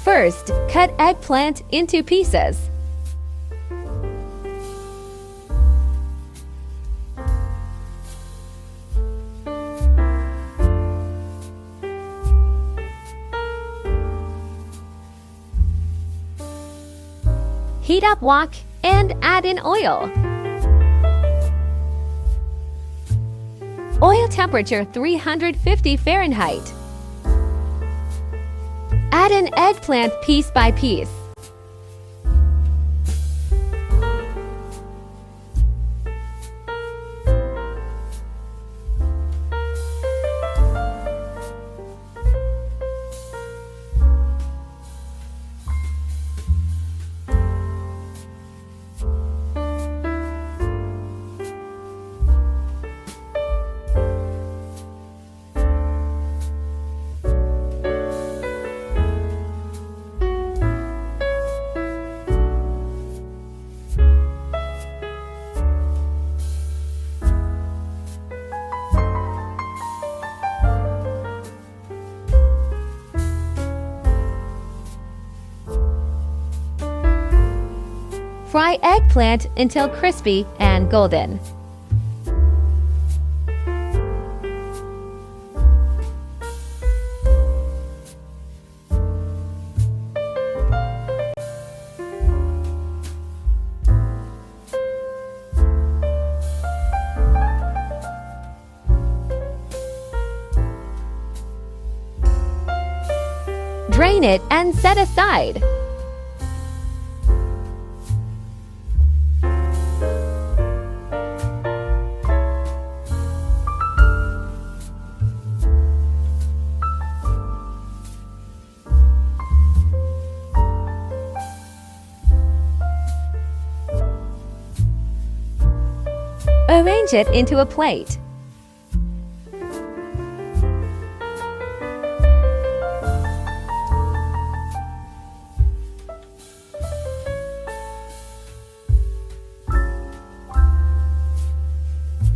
First, cut eggplant into pieces. Heat up wok and add in oil. Oil temperature 350 Fahrenheit. Add an eggplant piece by piece. Fry eggplant until crispy and golden. Drain it and set aside. Arrange it into a plate.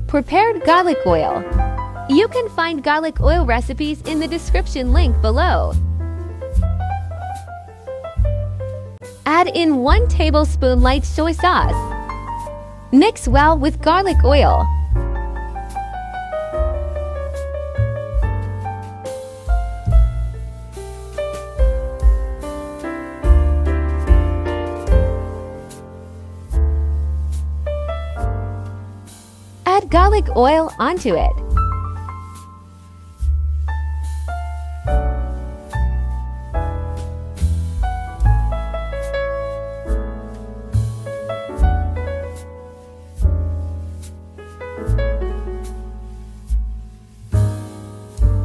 Prepared garlic oil. You can find garlic oil recipes in the description link below. Add in 1 tablespoon light soy sauce. Mix well with garlic oil. Add garlic oil onto it.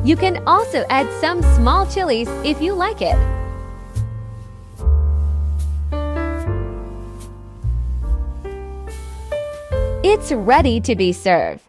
You can also add some small chilies if you like it. It's ready to be served.